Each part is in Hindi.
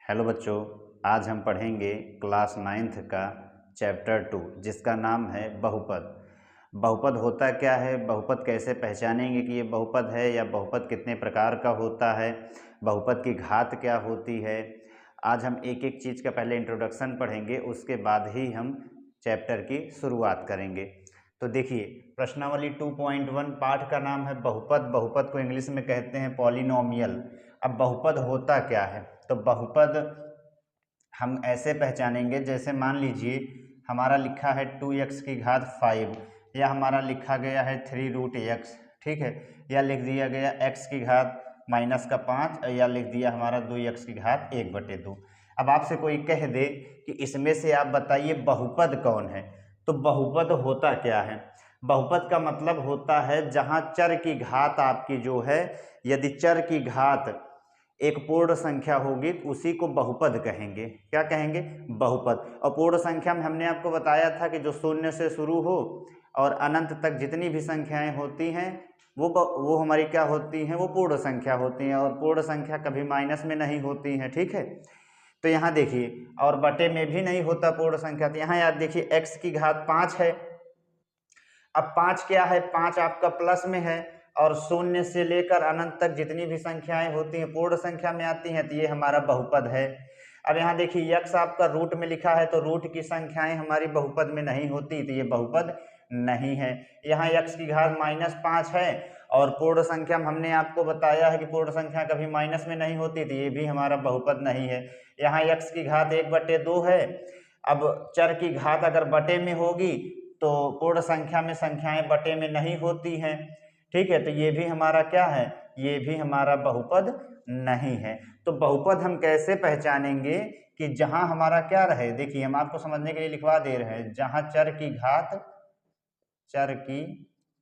हेलो बच्चों, आज हम पढ़ेंगे क्लास 9th का चैप्टर 2 जिसका नाम है बहुपद। बहुपद होता क्या है, बहुपद कैसे पहचानेंगे कि ये बहुपद है या बहुपद कितने प्रकार का होता है, बहुपद की घात क्या होती है। आज हम एक एक चीज़ का पहले इंट्रोडक्शन पढ़ेंगे, उसके बाद ही हम चैप्टर की शुरुआत करेंगे। तो देखिए, प्रश्नावली 2.1 पाठ का नाम है बहुपद। बहुपद को इंग्लिश में कहते हैं पॉलिनोमियल। अब बहुपद होता क्या है, तो बहुपद हम ऐसे पहचानेंगे, जैसे मान लीजिए हमारा लिखा है 2x की घात 5 या हमारा लिखा गया है 3√x, ठीक है, या लिख दिया गया x की घात -5 या लिख दिया हमारा 2x की घात 1/2। अब आपसे कोई कह दे कि इसमें से आप बताइए बहुपद कौन है, तो बहुपद होता क्या है। बहुपद का मतलब होता है जहाँ चर की घात आपकी जो है, यदि चर की घात एक पूर्ण संख्या होगी तो उसी को बहुपद कहेंगे। क्या कहेंगे? बहुपद। और पूर्ण संख्या में हमने आपको बताया था कि जो शून्य से शुरू हो और अनंत तक जितनी भी संख्याएं होती हैं वो हमारी क्या होती हैं, वो पूर्ण संख्या होती हैं, और पूर्ण संख्या कभी माइनस में नहीं होती हैं, ठीक है। तो यहाँ देखिए, और बटे में भी नहीं होता पूर्ण संख्या। तो यहाँ याद देखिए, x की घात 5 है। अब 5 क्या है, 5 आपका प्लस में है, और शून्य से लेकर अनंत तक जितनी भी संख्याएं होती हैं पूर्ण संख्या में आती हैं, तो ये हमारा बहुपद है। अब यहाँ देखिए, यक्स आपका रूट में लिखा है, तो रूट की संख्याएं हमारी बहुपद में नहीं होती, तो ये बहुपद नहीं है। यहाँ यक्स की घात -5 है, और पूर्ण संख्या में हमने आपको बताया है कि पूर्ण संख्या कभी माइनस में नहीं होती, तो ये भी हमारा बहुपद नहीं है। यहाँ यक्स की घात 1/2 है। अब चर की घात अगर बटे में होगी तो पूर्ण संख्या में संख्याएं बटे में नहीं होती हैं, ठीक है, तो ये भी हमारा क्या है, ये भी हमारा बहुपद नहीं है। तो बहुपद हम कैसे पहचानेंगे कि जहां हमारा क्या रहे, देखिए हम आपको समझने के लिए लिखवा दे रहे हैं, जहां चर की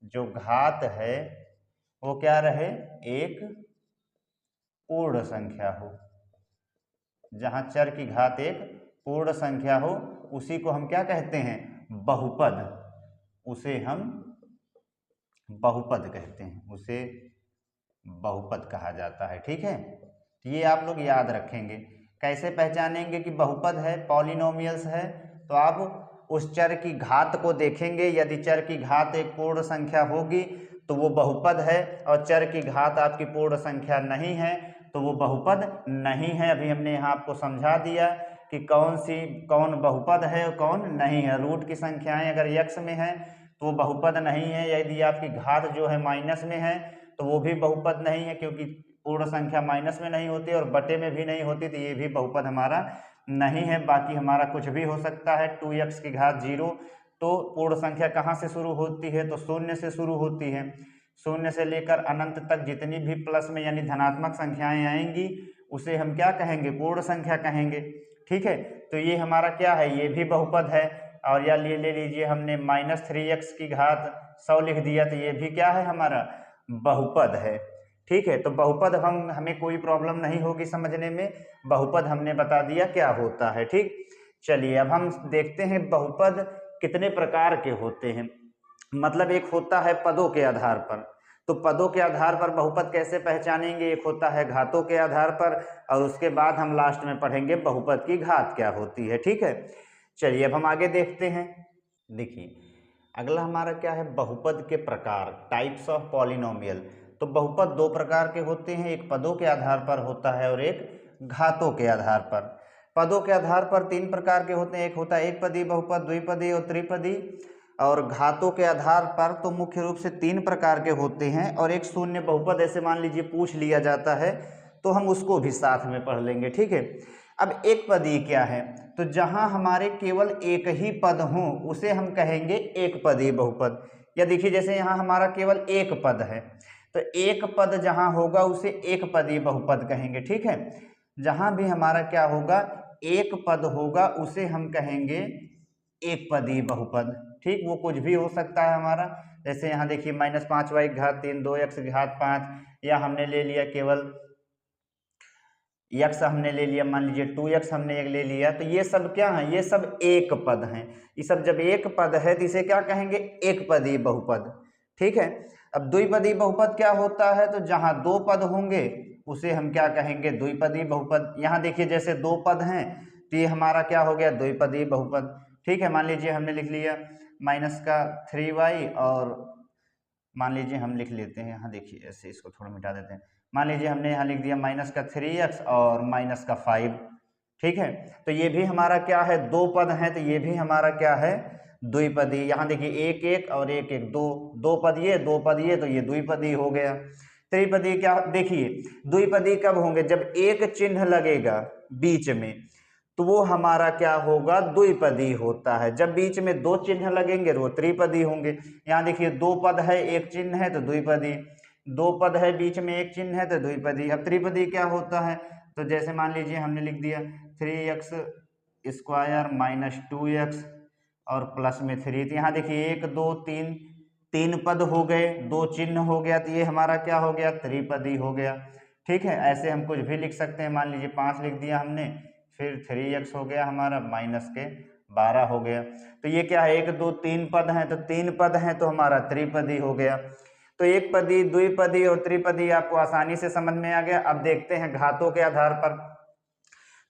जो घात है वो क्या रहे, एक पूर्ण संख्या हो। जहां चर की घात एक पूर्ण संख्या हो उसी को हम क्या कहते हैं, बहुपद। उसे हम बहुपद कहते हैं, उसे बहुपद कहा जाता है, ठीक है। तो ये आप लोग याद रखेंगे। कैसे पहचानेंगे कि बहुपद है, पॉलिनोमियल्स है, तो आप उस चर की घात को देखेंगे। यदि चर की घात एक पूर्ण संख्या होगी तो वो बहुपद है, और चर की घात आपकी पूर्ण संख्या नहीं है तो वो बहुपद नहीं है। अभी हमने यहाँ आपको समझा दिया कि कौन बहुपद है और कौन नहीं है। रूट की संख्याएं अगर यक्स में है तो वो बहुपद नहीं है। यदि आपकी घात जो है माइनस में है तो वो भी बहुपद नहीं है, क्योंकि पूर्ण संख्या माइनस में नहीं होती और बटे में भी नहीं होती, तो ये भी बहुपद हमारा नहीं है। बाकी हमारा कुछ भी हो सकता है। 2x की घात 0, तो पूर्ण संख्या कहाँ से शुरू होती है, तो शून्य से शुरू होती है। शून्य से लेकर अनंत तक जितनी भी प्लस में यानी धनात्मक संख्याएं आएंगी उसे हम क्या कहेंगे, पूर्ण संख्या कहेंगे, ठीक है। तो ये हमारा क्या है, ये भी बहुपद है। और या ले लीजिए, हमने -3x की घात 100 लिख दिया, तो ये भी क्या है, हमारा बहुपद है, ठीक है। तो बहुपद हमें कोई प्रॉब्लम नहीं होगी समझने में। बहुपद हमने बता दिया क्या होता है, ठीक। चलिए अब हम देखते हैं बहुपद कितने प्रकार के होते हैं। मतलब एक होता है पदों के आधार पर, तो पदों के आधार पर बहुपद कैसे पहचानेंगे, एक होता है घातों के आधार पर, और उसके बाद हम लास्ट में पढ़ेंगे बहुपद की घात क्या होती है, ठीक है। चलिए अब हम आगे देखते हैं। देखिए अगला हमारा क्या है, बहुपद के प्रकार, टाइप्स ऑफ पॉलिनोमियल। तो बहुपद दो प्रकार के होते हैं, एक पदों के आधार पर होता है और एक घातों के आधार पर। पदों के आधार पर 3 प्रकार के होते हैं, एक होता है एक पदी बहुपद, द्विपदी और त्रिपदी। और घातों के आधार पर तो मुख्य रूप से 3 प्रकार के होते हैं, और एक शून्य बहुपद ऐसे मान लीजिए पूछ लिया जाता है तो हम उसको भी साथ में पढ़ लेंगे, ठीक है। अब एक पदी क्या है, तो जहां हमारे केवल एक ही पद हो उसे हम कहेंगे एक पदी बहुपद। या देखिए, जैसे यहाँ हमारा केवल एक पद है, तो एक पद जहां होगा उसे एक पदी बहुपद कहेंगे, ठीक है। जहां भी हमारा क्या होगा, एक पद होगा उसे हम कहेंगे एक पदी बहुपद, ठीक। वो कुछ भी हो सकता है हमारा, जैसे यहाँ देखिए -5y की घात 3, 2x की घात 5, या हमने ले लिया केवल यक्स, हमने ले लिया मान लीजिए 2x हमने एक ले लिया, तो ये सब क्या है, ये सब एक पद हैं। ये सब जब एक पद है तो इसे क्या कहेंगे, एक पदी बहुपद, ठीक है। अब द्विपदी बहुपद क्या होता है, तो जहां 2 पद होंगे उसे हम क्या कहेंगे, द्विपदी बहुपद। यहाँ देखिए जैसे दो पद हैं तो ये हमारा क्या हो गया, द्विपदी बहुपद। ठीक है, मान लीजिए हमने लिख लिया माइनस का 3y और मान लीजिए हम लिख लेते हैं यहाँ, देखिए ऐसे इसको थोड़ा मिटा देते हैं। मान लीजिए हमने यहाँ लिख दिया माइनस का 3x और माइनस का 5। ठीक है, तो ये भी हमारा क्या है, दो पद हैं, तो ये भी हमारा क्या है, द्विपदी। यहाँ देखिए एक एक और एक एक, दो पद ये, दो पद ये, तो ये द्विपदी हो गया। त्रिपदी क्या, देखिए द्विपदी कब होंगे, जब एक चिन्ह लगेगा बीच में तो वो हमारा क्या होगा, द्विपदी होता है। जब बीच में दो चिन्ह लगेंगे तो वो त्रिपदी होंगे। यहाँ देखिए दो पद है, एक चिन्ह है तो द्विपदी, दो पद है बीच में एक चिन्ह है तो द्विपदी। अब त्रिपदी क्या होता है, तो जैसे मान लीजिए हमने लिख दिया 3x स्क्वायर माइनस 2x और प्लस में 3, तो यहाँ देखिए 1 2 3, तीन पद हो गए, दो चिन्ह हो गया, तो ये हमारा क्या हो गया, त्रिपदी हो गया। ठीक है, ऐसे हम कुछ भी लिख सकते हैं। मान लीजिए 5 लिख दिया हमने, फिर 3x हो गया हमारा माइनस के 12 हो गया। तो ये क्या है, 1 2 3 पद हैं, तो 3 पद हैं तो हमारा त्रिपदी हो गया। तो एक पदी, द्विपदी और त्रिपदी आपको आसानी से समझ में आ गया। अब देखते हैं घातों के आधार पर।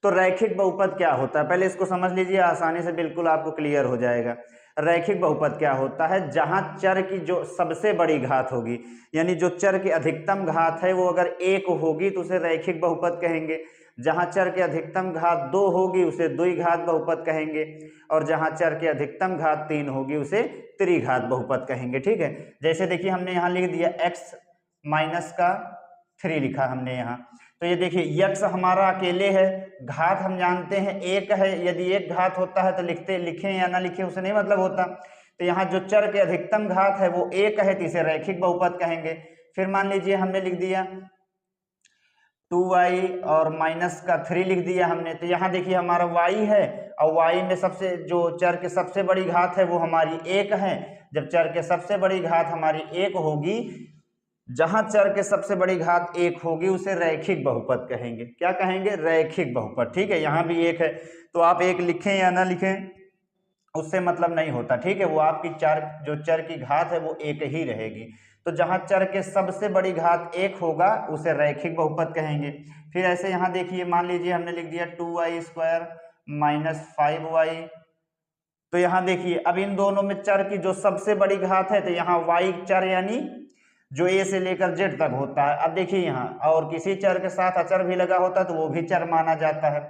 तो रैखिक बहुपद क्या होता है, पहले इसको समझ लीजिए, आसानी से बिल्कुल आपको क्लियर हो जाएगा। रैखिक बहुपद क्या होता है, जहां चर की जो सबसे बड़ी घात होगी, यानी जो चर की अधिकतम घात है वो अगर 1 होगी तो उसे रैखिक बहुपद कहेंगे। जहां चर की अधिकतम घात 2 होगी उसे द्विघात बहुपद कहेंगे, और जहां चर की अधिकतम घात 3 होगी उसे त्रिघात बहुपद कहेंगे। ठीक है, जैसे देखिए हमने यहाँ लिख दिया x माइनस का 3 लिखा हमने यहाँ, तो ये देखिए x हमारा अकेले है, घात हम जानते हैं 1 है, यदि एक घात होता है तो लिखें या ना लिखें उसे नहीं मतलब होता। तो यहाँ जो चर के अधिकतम घात है वो 1 है, तो इसे रैखिक बहुपद कहेंगे। फिर मान लीजिए हमने लिख दिया 2y और माइनस का 3 लिख दिया हमने, तो यहाँ देखिए हमारा y है और y में सबसे जो चर के सबसे बड़ी घात है वो हमारी 1 है। जब चर के सबसे बड़ी घात हमारी 1 होगी, जहां चर के सबसे बड़ी घात 1 होगी उसे रैखिक बहुपद कहेंगे। क्या कहेंगे, रैखिक बहुपद। ठीक है, यहाँ भी 1 है तो आप 1 लिखें या ना लिखें उससे मतलब नहीं होता। ठीक है, वो आपकी जो चर की घात है वो 1 ही रहेगी। तो जहां चर के सबसे बड़ी घात 1 होगा उसे रैखिक बहुपद कहेंगे। फिर ऐसे यहाँ देखिए मान लीजिए हमने लिख दिया 2y स्क्वायर माइनस 5y, तो यहाँ देखिए अब इन दोनों में चर की जो सबसे बड़ी घात है तो यहाँ y चर यानी जो a से लेकर z तक होता है। अब देखिए यहाँ और किसी चर के साथ अचर भी लगा होता है तो वो भी चर माना जाता है।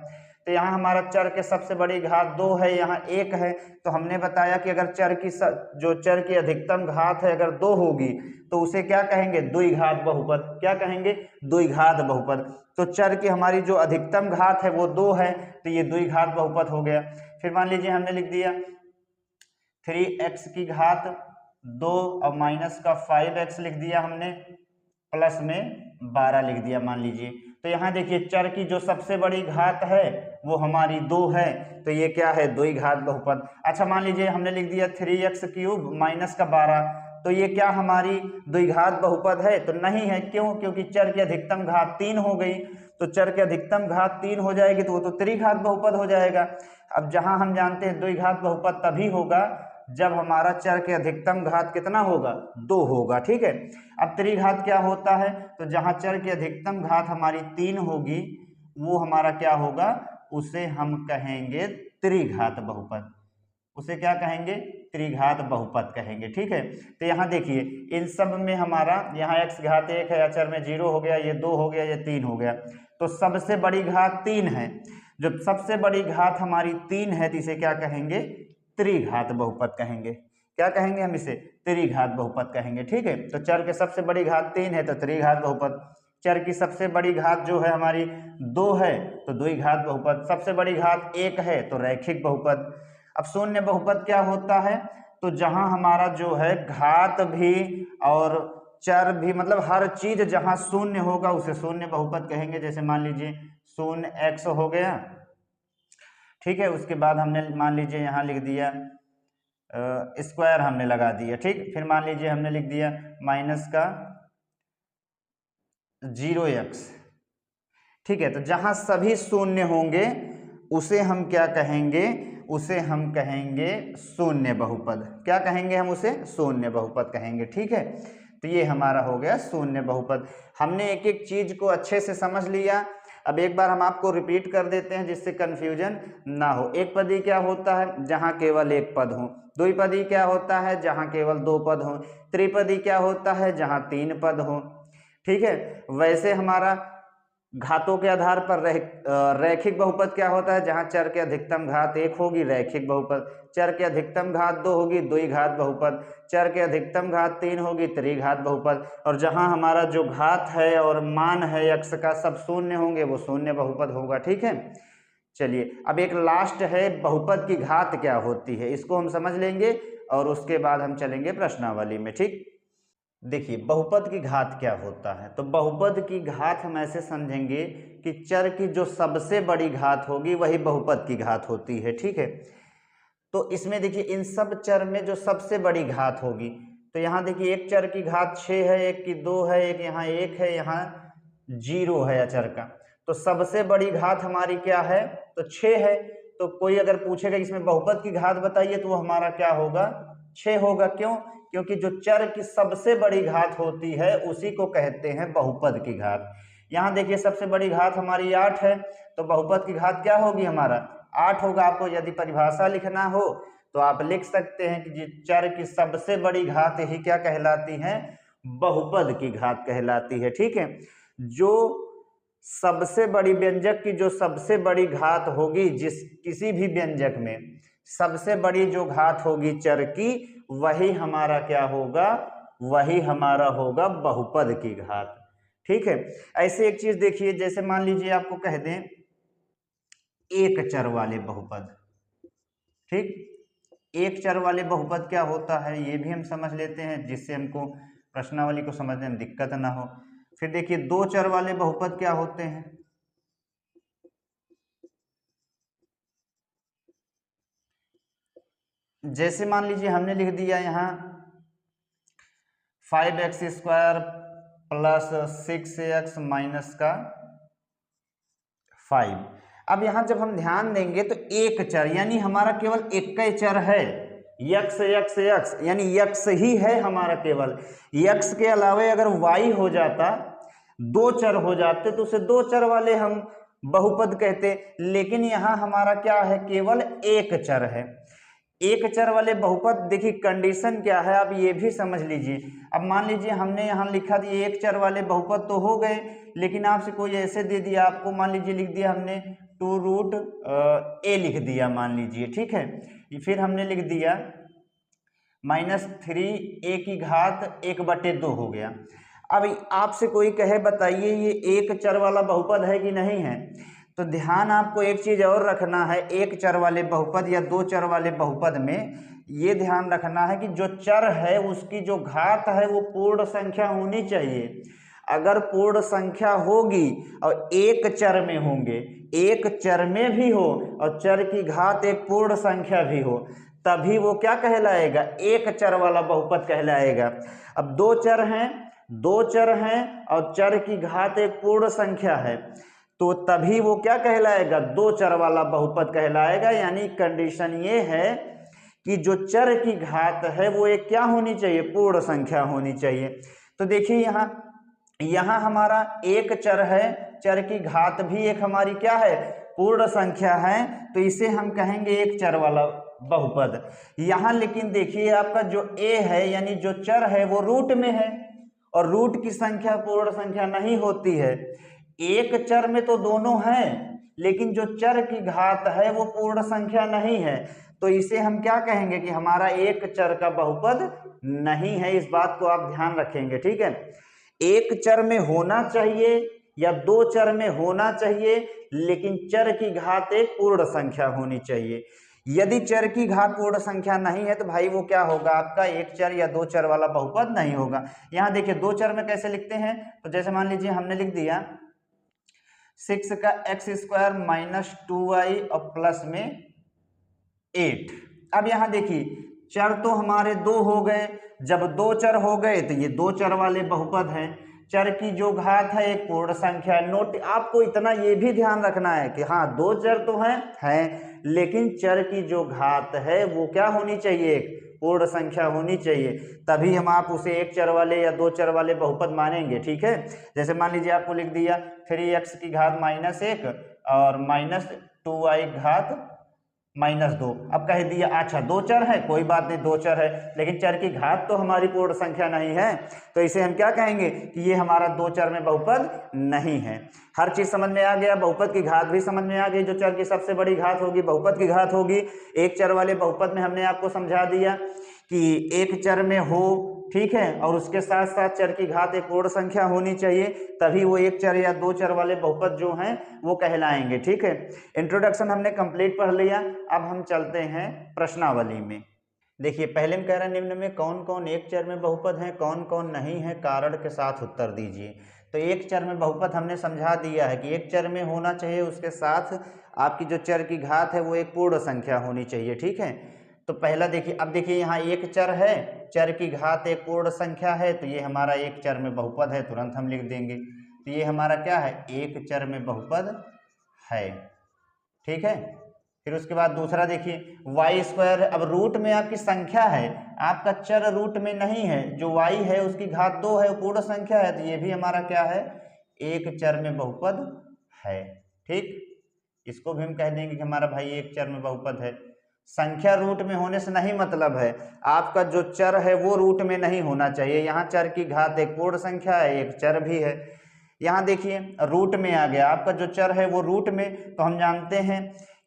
तो यहाँ हमारा चर के सबसे बड़ी घात 2 है, यहाँ 1 है, तो हमने बताया कि अगर जो चर की अधिकतम घात है अगर 2 होगी तो उसे क्या कहेंगे, द्विघात बहुपद। क्या कहेंगे, द्विघात बहुपद। तो चर की हमारी जो अधिकतम घात है वो 2 है, तो ये द्विघात बहुपद हो गया। फिर मान लीजिए हमने लिख दिया 3x की घात 2 और माइनस का 5x लिख दिया हमने, प्लस में 12 लिख दिया मान लीजिए। तो यहाँ देखिए चर की जो सबसे बड़ी घात है वो हमारी 2 है, तो ये क्या है, द्विघात बहुपद। अच्छा मान लीजिए हमने लिख दिया 3x क्यूब माइनस का 12, तो ये क्या हमारी द्विघात बहुपद है, तो नहीं है। क्यों, क्योंकि चर की अधिकतम घात 3 हो गई, तो चर की अधिकतम घात 3 हो जाएगी तो वो तो त्रिघात बहुपद हो जाएगा। अब जहां हम जानते हैं द्विघात बहुपद तभी होगा जब हमारा चर के अधिकतम घात कितना होगा, 2 होगा। ठीक है, अब त्रिघात क्या होता है, तो जहां चर की अधिकतम घात हमारी 3 होगी वो हमारा क्या होगा, उसे हम कहेंगे त्रिघात बहुपद। उसे क्या कहेंगे, त्रिघात बहुपद कहेंगे। ठीक है, तो यहाँ देखिए इन सब में हमारा यहाँ x घात 1 है, अचर में 0 हो गया, ये 2 हो गया, ये 3 हो गया, तो सबसे बड़ी घात 3 है। जब सबसे बड़ी घात हमारी 3 है तो इसे क्या कहेंगे, त्रिघात बहुपद कहेंगे। क्या कहेंगे हम इसे, त्रिघात बहुपद कहेंगे। ठीक है, तो चर के सबसे बड़ी घात 3 है तो त्रिघात बहुपद, चर की सबसे बड़ी घात जो है हमारी 2 है तो द्विघात बहुपद, सबसे बड़ी घात 1 है तो रैखिक बहुपद। अब शून्य बहुपद क्या होता है, तो जहां हमारा जो है घात भी और चर भी, मतलब हर चीज जहां शून्य होगा उसे शून्य बहुपद कहेंगे। जैसे मान लीजिए 0x हो गया, ठीक है, उसके बाद हमने मान लीजिए यहाँ लिख दिया स्क्वायर हमने लगा दिया। ठीक, फिर मान लीजिए हमने लिख दिया माइनस का 0x। ठीक है, तो जहां सभी शून्य होंगे उसे हम क्या कहेंगे, उसे हम कहेंगे शून्य बहुपद। क्या कहेंगे हम उसे, शून्य बहुपद कहेंगे। ठीक है, तो ये हमारा हो गया शून्य बहुपद। हमने एक एक चीज को अच्छे से समझ लिया। अब एक बार हम आपको रिपीट कर देते हैं जिससे कंफ्यूजन ना हो। एक पदी क्या होता है? जहां केवल एक पद हो। द्विपदी क्या होता है? जहां केवल दो पद हो। त्रिपदी क्या होता है? जहां तीन पद हो। ठीक है, वैसे हमारा घातों के आधार पर रैखिक बहुपद क्या होता है? जहां चर के अधिकतम घात एक होगी रैखिक बहुपद, चर के अधिकतम घात दो होगी द्विघात बहुपद, चर के अधिकतम घात तीन होगी त्रिघात बहुपद, और जहां हमारा जो घात है और मान है यक्ष का सब शून्य होंगे वो शून्य बहुपद होगा। ठीक है, चलिए अब एक लास्ट है बहुपद की घात क्या होती है, इसको हम समझ लेंगे और उसके बाद हम चलेंगे प्रश्नावली में। ठीक, देखिए बहुपद की घात क्या होता है। तो बहुपद की घात हम ऐसे समझेंगे कि चर की जो सबसे बड़ी घात होगी वही बहुपद की घात होती है। ठीक है, तो इसमें देखिए इन सब चर में जो सबसे बड़ी घात होगी, तो यहाँ देखिए एक चर की घात 6 है, एक की 2 है, एक यहाँ 1 है, यहाँ 0 है अचर का। तो सबसे बड़ी घात हमारी क्या है? तो 6 है। तो कोई अगर पूछेगा इसमें बहुपद की घात बताइए तो वो हमारा क्या होगा? 6 होगा। क्यों? क्योंकि जो चर की सबसे बड़ी घात होती है उसी को कहते हैं बहुपद की घात। यहाँ देखिए सबसे बड़ी घात हमारी 8 है, तो बहुपद की घात क्या होगी? हमारा 8 होगा। आपको यदि परिभाषा लिखना हो तो आप लिख सकते हैं कि चर की सबसे बड़ी घात ही क्या कहलाती है? बहुपद की घात कहलाती है। ठीक है, जो सबसे बड़ी व्यंजक की जो सबसे बड़ी घात होगी, जिस किसी भी व्यंजक में सबसे बड़ी जो घात होगी चर की, वही हमारा क्या होगा? वही हमारा होगा बहुपद की घात। ठीक है, ऐसे एक चीज देखिए, जैसे मान लीजिए आपको कह दें एक चर वाले बहुपद। ठीक, एक चर वाले बहुपद क्या होता है ये भी हम समझ लेते हैं जिससे हमको प्रश्नावली को समझने में दिक्कत ना हो। फिर देखिए दो चर वाले बहुपद क्या होते हैं? जैसे मान लीजिए हमने लिख दिया यहाँ 5x² प्लस 6x माइनस का 5। अब यहाँ जब हम ध्यान देंगे तो एक चर यानी हमारा केवल एक ही चर है, यक्स यक्स यक्स, यानी यक्स ही है हमारा केवल। यक्स के अलावा अगर वाई हो जाता, दो चर हो जाते, तो उसे दो चर वाले हम बहुपद कहते। लेकिन यहाँ हमारा क्या है? केवल एक चर है। एक चर वाले बहुपद देखिए कंडीशन क्या है आप ये भी समझ लीजिए। अब मान लीजिए हमने यहाँ लिखा दिया एक चर वाले बहुपद तो हो गए, लेकिन आपसे कोई ऐसे दे दिया आपको, मान लीजिए लिख दिया हमने 2√a लिख दिया मान लीजिए। ठीक है, फिर हमने लिख दिया -3a की घात 1/2 हो गया। अब आपसे कोई कहे बताइए ये एक चर वाला बहुपद है कि नहीं है? तो ध्यान आपको एक चीज और रखना है, एक चर वाले बहुपद या दो चर वाले बहुपद में ये ध्यान रखना है कि जो चर है उसकी जो घात है वो पूर्ण संख्या होनी चाहिए। अगर पूर्ण संख्या होगी और एक चर में होंगे, एक चर में भी हो और चर की घात एक पूर्ण संख्या भी हो, तभी वो क्या कहलाएगा? एक चर वाला बहुपद कहलाएगा। अब दो चर हैं और चर की घात एक पूर्ण संख्या है, तो तभी वो क्या कहलाएगा? दो चर वाला बहुपद कहलाएगा। यानी कंडीशन ये है कि जो चर की घात है वो एक क्या होनी चाहिए? पूर्ण संख्या होनी चाहिए। तो देखिए यहाँ हमारा एक चर है, चर की घात भी एक हमारी क्या है? पूर्ण संख्या है, तो इसे हम कहेंगे एक चर वाला बहुपद। यहाँ लेकिन देखिए आपका जो a है यानी जो चर है वो रूट में है, और रूट की संख्या पूर्ण संख्या नहीं होती है। एक चर में तो दोनों हैं, लेकिन जो चर की घात है वो पूर्ण संख्या नहीं है, तो इसे हम क्या कहेंगे कि हमारा एक चर का बहुपद नहीं है। इस बात को आप ध्यान रखेंगे। ठीक है, एक चर में होना चाहिए या दो चर में होना चाहिए, लेकिन चर की घात एक पूर्ण संख्या होनी चाहिए। यदि चर की घात पूर्ण संख्या नहीं है तो भाई वो क्या होगा? आपका एक चर या दो चर वाला बहुपद नहीं होगा। यहाँ देखिए दो चर में कैसे लिखते हैं, तो जैसे मान लीजिए हमने लिख दिया 6 का x² माइनस 2y और प्लस में 8। अब यहाँ देखिए चर तो हमारे दो हो गए, जब दो चर हो गए तो ये दो चर वाले बहुपद हैं। चर की जो घात है एक पूर्ण संख्या है। नोट आपको इतना ये भी ध्यान रखना है कि हाँ दो चर तो हैं, लेकिन चर की जो घात है वो क्या होनी चाहिए? एक पूर्ण संख्या होनी चाहिए, तभी हम आप उसे एक चर वाले या दो चर वाले बहुपद मानेंगे। ठीक है, जैसे मान लीजिए आपको लिख दिया 3x की घात -1 और -2y घात -2। अब कह दिया अच्छा दो चर है, कोई बात नहीं दो चर है, लेकिन चर की घात तो हमारी पूर्ण संख्या नहीं है, तो इसे हम क्या कहेंगे कि ये हमारा दो चर में बहुपद नहीं है। हर चीज समझ में आ गया, बहुपद की घात भी समझ में आ गई, जो चर की सबसे बड़ी घात होगी बहुपद की घात होगी। एक चर वाले बहुपद में हमने आपको समझा दिया कि एक चर में हो, ठीक है, और उसके साथ साथ चर की घात एक पूर्ण संख्या होनी चाहिए, तभी वो एक चर या दो चर वाले बहुपद जो हैं वो कहलाएंगे। ठीक है, इंट्रोडक्शन हमने कंप्लीट पढ़ लिया। अब हम चलते हैं प्रश्नावली में। देखिए पहले में कह रहा है निम्न में कौन कौन एक चर में बहुपद हैं, कौन कौन नहीं है, कारण के साथ उत्तर दीजिए। तो एक चर में बहुपद हमने समझा दिया है कि एक चर में होना चाहिए, उसके साथ आपकी जो चर की घात है वो एक पूर्ण संख्या होनी चाहिए। ठीक है, तो पहला देखिए, अब देखिए यहाँ एक चर है, चर की घात एक पूर्ण संख्या है, तो ये हमारा एक चर में बहुपद है, तुरंत हम लिख देंगे। तो ये हमारा क्या है, एक चर में बहुपद है। ठीक है, फिर उसके बाद दूसरा देखिए y², अब रूट में आपकी संख्या है, आपका चर रूट में नहीं है, जो y है उसकी घात 2 है, पूर्ण संख्या है, तो ये भी हमारा क्या है, एक चर में बहुपद है। ठीक, इसको भी हम कह देंगे कि हमारा भाई एक चर में बहुपद है। संख्या रूट में होने से नहीं मतलब है, आपका जो चर है वो रूट में नहीं होना चाहिए। यहाँ चर की घात एक पूर्ण संख्या है, एक चर भी है। यहाँ देखिए रूट में आ गया, आपका जो चर है वो रूट में, तो हम जानते हैं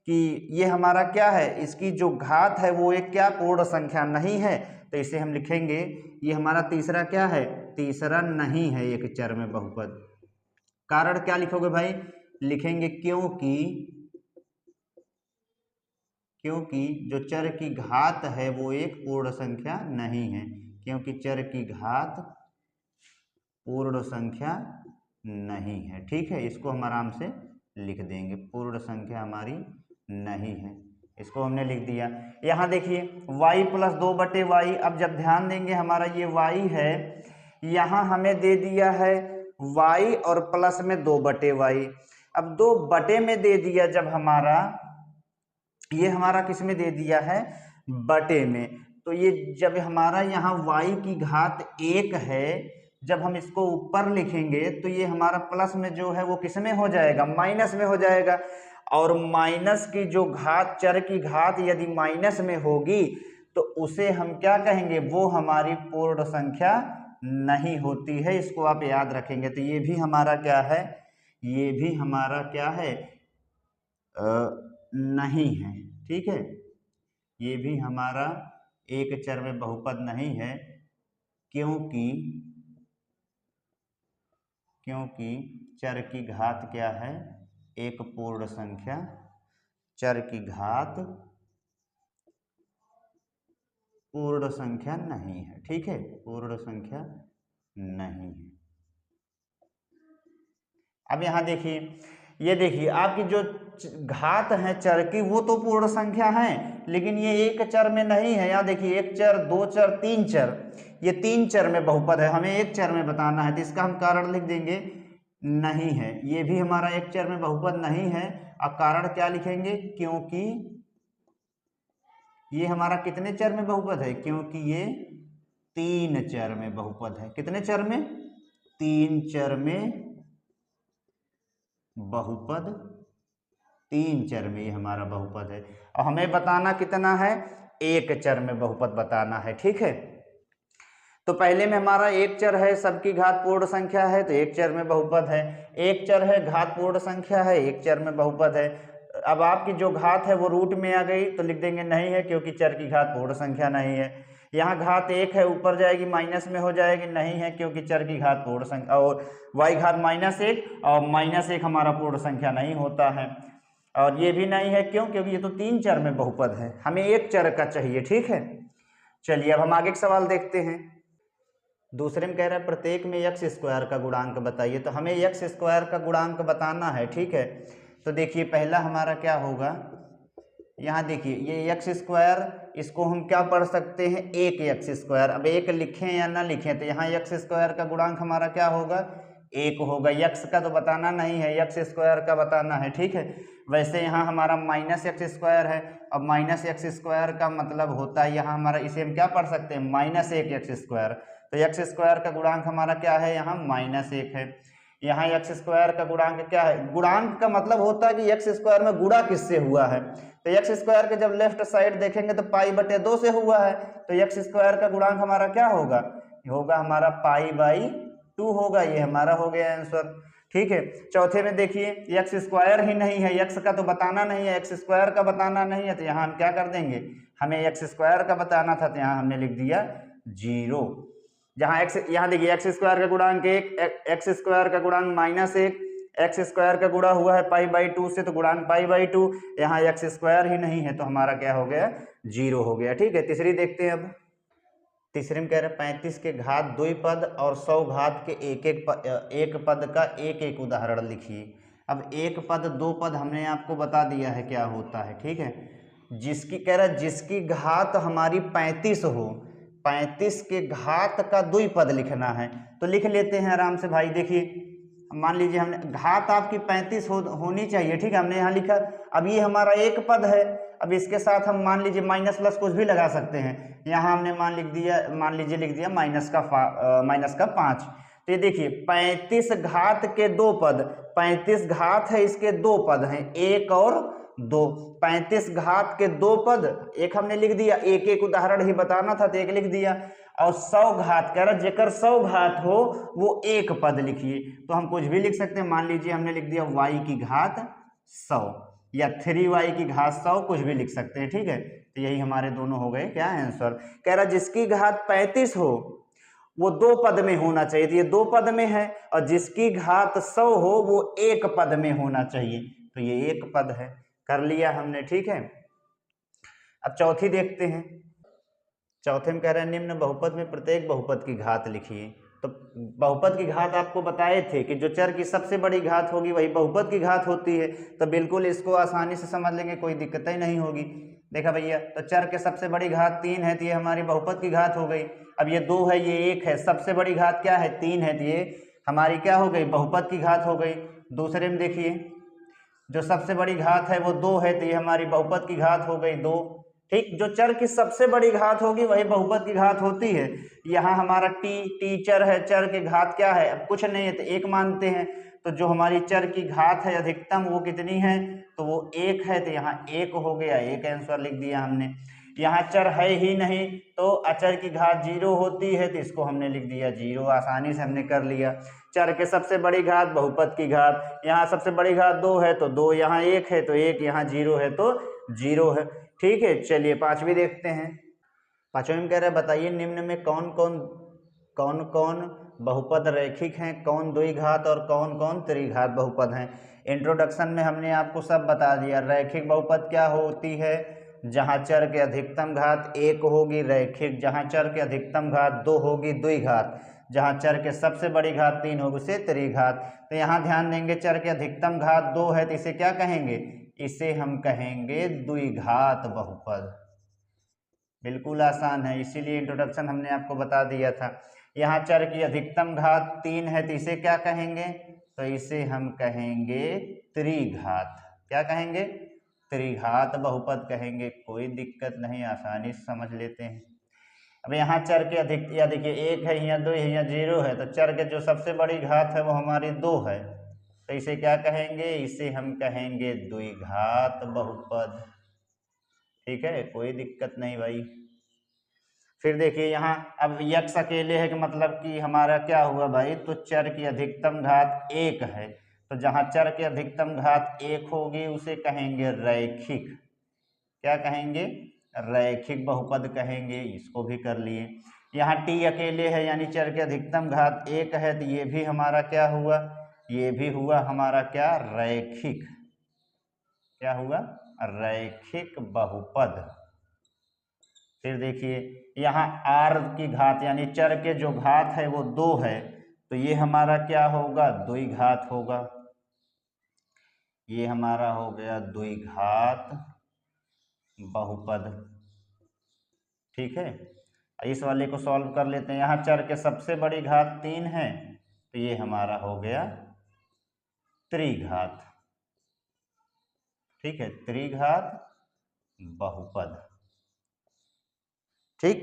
कि ये हमारा क्या है, इसकी जो घात है वो एक क्या पूर्ण संख्या नहीं है, तो इसे हम लिखेंगे ये हमारा तीसरा क्या है, तीसरा नहीं है एक चर में बहुपद। कारण क्या लिखोगे भाई, लिखेंगे क्योंकि जो चर की घात है वो एक पूर्ण संख्या नहीं है, क्योंकि चर की घात पूर्ण संख्या नहीं है। ठीक है, इसको हम आराम से लिख देंगे, पूर्ण संख्या हमारी नहीं है, इसको हमने लिख दिया। यहाँ देखिए y + 2/y, अब जब ध्यान देंगे हमारा ये y है, यहाँ हमें दे दिया है y और प्लस में 2/y। अब 2 में दे दिया, जब हमारा ये हमारा किस में दे दिया है, बटे में, तो ये जब हमारा यहाँ y की घात 1 है, जब हम इसको ऊपर लिखेंगे तो ये हमारा प्लस में जो है वो किस में हो जाएगा, माइनस में हो जाएगा। और माइनस की जो घात, चर की घात यदि माइनस में होगी तो उसे हम क्या कहेंगे, वो हमारी पूर्ण संख्या नहीं होती है, इसको आप याद रखेंगे। तो ये भी हमारा क्या है, ये भी हमारा क्या है, नहीं है। ठीक है, ये भी हमारा एक चर में बहुपद नहीं है, क्योंकि चर की घात क्या है, एक पूर्ण संख्या, चर की घात पूर्ण संख्या नहीं है। ठीक है, पूर्ण संख्या नहीं है। अब यहाँ देखिए, ये देखिए आपकी जो घात है चर की वो तो पूर्ण संख्या है, लेकिन ये एक चर में नहीं है। यहाँ देखिए एक चर, दो चर, तीन चर, ये तीन चर में बहुपद है, हमें एक चर में बताना है, तो इसका हम कारण लिख देंगे नहीं है, ये भी हमारा एक चर में बहुपद नहीं है। अब कारण क्या लिखेंगे, क्योंकि ये हमारा कितने चर में बहुपद है, क्योंकि ये तीन चर में बहुपद है। कितने चर में, तीन चर में बहुपद, तीन चर में ये हमारा बहुपद है, और हमें बताना कितना है, एक चर में बहुपद बताना है। ठीक है, तो पहले में हमारा एक चर है, सबकी घात पूर्ण संख्या है, तो एक चर में बहुपद है। एक चर है, घात पूर्ण संख्या है, एक चर में बहुपद है। अब आपकी जो घात है वो रूट में आ गई, तो लिख देंगे नहीं है, क्योंकि चर की घात पूर्ण संख्या नहीं है। यहाँ घात 1 है, ऊपर जाएगी माइनस में हो जाएगी, नहीं है, क्योंकि चर की घात पूर्ण संख्या, और y घात -1, और -1 हमारा पूर्ण संख्या नहीं होता है। और ये भी नहीं है, क्यों, क्योंकि ये तो तीन चर में बहुपद है, हमें एक चर का चाहिए। ठीक है, चलिए अब हम आगे का सवाल देखते हैं। दूसरे में कह रहा है प्रत्येक में x² का गुणांक बताइए, तो हमें x² का गुणांक बताना है। ठीक है, तो देखिए पहला हमारा क्या होगा, यहाँ देखिए ये x², इसको हम क्या पढ़ सकते हैं, एक x²। अब एक लिखें या ना लिखें, तो यहाँ x² का गुणांक हमारा क्या होगा, 1 होगा। यक्स का तो बताना नहीं है, यक्स स्क्वायर का बताना है, ठीक है। वैसे यहाँ हमारा माइनस एक्स स्क्वायर है। अब माइनस एक्स स्क्वायर का मतलब होता है यहाँ हमारा, इसे हम क्या पढ़ सकते हैं, माइनस 1 एक्स स्क्वायर। तो एक्स स्क्वायर का गुणांक हमारा क्या है, यहाँ -1 है। यहाँ एक्स स्क्वायर का गुणांक क्या है, गुणांक का मतलब होता है कि एक्स स्क्वायर में गुणा किससे हुआ है। तो एक्स स्क्वायर के जब लेफ्ट साइड देखेंगे तो π/2 से हुआ है। तो एक्स स्क्वायर का गुणांक हमारा क्या होगा, होगा हमारा π/2 होगा। ये हमारा हो गया आंसर, ठीक है। चौथे में देखिए एक्स स्क्वायर ही नहीं है, एक्स का तो बताना नहीं है, एक्स स्क्वायर का बताना नहीं है, तो यहाँ हम क्या कर देंगे, हमें एक्स स्क्वायर का बताना था, तो यहाँ हमने लिख दिया 0। जहाँ एक्स, यहाँ देखिए एक्स स्क्वायर का गुणांक 1, एक्स स्क्वायर का गुणांक -1, एक्स स्क्वायर का गुणा हुआ है π/2 से, तो गुणांक π/2। यहाँ एक्स स्क्वायर ही नहीं है तो हमारा क्या हो गया, 0 हो गया, ठीक है। तीसरी देखते हैं। अब तीसरे में कह रहे हैं 35 के घात द्विपद और 100 घात के एक पद का एक एक उदाहरण लिखिए। अब एक पद दो पद हमने आपको बता दिया है क्या होता है, ठीक है। जिसकी कह रहा है जिसकी घात हमारी 35 हो, 35 के घात का द्विपद लिखना है। तो लिख लेते हैं आराम से भाई। देखिए मान लीजिए हमने घात आपकी 35 होनी चाहिए, ठीक है, हमने यहाँ लिखा। अब ये हमारा एक पद है, अब इसके साथ हम मान लीजिए माइनस प्लस कुछ भी लगा सकते हैं। यहाँ हमने मान लीजिए लिख दिया -5। तो ये देखिए 35 घात के दो पद, 35 घात है इसके दो पद हैं, 1 और 2। 35 घात के दो पद, एक हमने लिख दिया, एक एक उदाहरण ही बताना था तो एक लिख दिया। और 100 घात कह रहा जेकर 100 घात हो वो एक पद लिखिए। तो हम कुछ भी लिख सकते हैं, मान लीजिए हमने लिख दिया y की घात 100 या 3y की घात 100, कुछ भी लिख सकते हैं, ठीक है। तो यही हमारे दोनों हो गए क्या आंसर। कह रहा जिसकी घात 35 हो वो दो पद में होना चाहिए, तो ये दो पद में है। और जिसकी घात 100 हो वो एक पद में होना चाहिए, तो ये एक पद है। कर लिया हमने, ठीक है। अब चौथी देखते हैं। चौथे में कह रहे हैं निम्न बहुपद में प्रत्येक बहुपद की घात लिखिए। तो बहुपद की घात आपको बताए थे कि जो चर की सबसे बड़ी घात होगी वही बहुपद की घात होती है। तो बिल्कुल इसको आसानी से समझ लेंगे, कोई दिक्कत ही नहीं होगी। देखा भैया, तो चर के सबसे बड़ी घात 3 है, तो ये हमारी बहुपद की घात हो गई। अब ये 2 है, ये 1 है, सबसे बड़ी घात क्या है, 3 है, तो ये हमारी क्या हो गई, बहुपद की घात हो गई। दूसरे में देखिए जो सबसे बड़ी घात है वो 2 है, तो ये हमारी बहुपद की घात हो गई 2, ठीक। जो चर की सबसे बड़ी घात होगी वही बहुपद की घात होती है। यहाँ हमारा टीचर है, चर की घात क्या है, अब कुछ नहीं है तो 1 मानते हैं। तो जो हमारी चर की घात है अधिकतम वो कितनी है, तो वो 1 है, तो यहाँ 1 हो गया, 1 आंसर लिख दिया हमने। यहाँ चर है ही नहीं तो अचर की घात 0 होती है, तो इसको हमने लिख दिया 0, आसानी से हमने कर लिया। चर के सबसे बड़ी घात बहुपद की घात, यहाँ सबसे बड़ी घात 2 है तो 2, यहाँ 1 है तो 1, यहाँ 0 है तो 0 है, ठीक है। चलिए पांचवी देखते हैं। पांचवी में कह रहे हैं बताइए निम्न में कौन कौन बहुपद रैखिक हैं, कौन द्विघात और कौन कौन त्रिघात बहुपद हैं। इंट्रोडक्शन में हमने आपको सब बता दिया। रैखिक बहुपद क्या होती है, जहाँ चर के अधिकतम घात 1 होगी रैखिक, जहाँ चर के अधिकतम घात 2 होगी द्विघात, जहाँ चर के सबसे बड़ी घात 3 होगी उसे त्रिघात। तो यहाँ ध्यान देंगे चर के अधिकतम घात 2 है तो इसे क्या कहेंगे, इसे हम कहेंगे द्विघात बहुपद। बिल्कुल आसान है, इसीलिए इंट्रोडक्शन हमने आपको बता दिया था। यहाँ चर की अधिकतम घात 3 है तो इसे क्या कहेंगे, तो इसे हम कहेंगे त्रिघात। क्या कहेंगे, त्रिघात बहुपद कहेंगे, कोई दिक्कत नहीं, आसानी से समझ लेते हैं। अब यहाँ चर के अधिक, या देखिए 1 है, यहाँ 2 है, यहाँ 0 है, तो चर के जो सबसे बड़ी घात है वो हमारी 2 है, तो इसे क्या कहेंगे, इसे हम कहेंगे द्विघात बहुपद, ठीक है, कोई दिक्कत नहीं भाई। फिर देखिए यहाँ अब यक्स अकेले है कि मतलब कि हमारा क्या हुआ भाई, तो चर की अधिकतम घात 1 है, तो जहाँ चर की अधिकतम घात 1 होगी उसे कहेंगे रैखिक। क्या कहेंगे, रैखिक बहुपद कहेंगे, इसको भी कर लिए। यहाँ टी अकेले है यानी चर के अधिकतम घात 1 है, तो ये भी हमारा क्या हुआ, ये भी हुआ हमारा क्या, रैखिक। क्या हुआ, रैखिक बहुपद। फिर देखिए यहाँ आर की घात यानी चर के जो घात है वो 2 है, तो ये हमारा क्या होगा, द्विघात होगा। ये हमारा हो गया द्विघात बहुपद, ठीक है। इस वाले को सॉल्व कर लेते हैं। यहाँ चर के सबसे बड़ी घात 3 है तो ये हमारा हो गया त्रिघात। ठीक है, त्रिघात बहुपद। ठीक,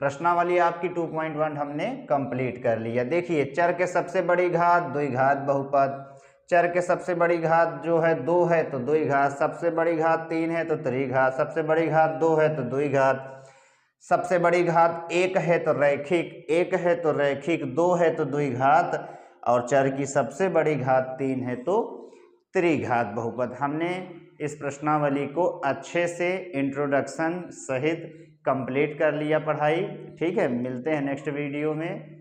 प्रश्नावली आपकी 2.1 हमने कंप्लीट कर लिया। देखिए, चर के सबसे बड़ी घात द्विघात बहुपद, चर के सबसे बड़ी घात जो है 2 है तो द्विघात, सबसे बड़ी घात 3 है तो त्रिघात, सबसे बड़ी घात 2 है तो द्विघात, सबसे बड़ी घात 1 है तो रैखिक, 1 है तो रैखिक, 2 है तो द्विघात, और चर की सबसे बड़ी घात 3 है तो त्रिघात बहुपद। हमने इस प्रश्नावली को अच्छे से इंट्रोडक्शन सहित कंप्लीट कर लिया पढ़ाई। ठीक है, मिलते हैं नेक्स्ट वीडियो में।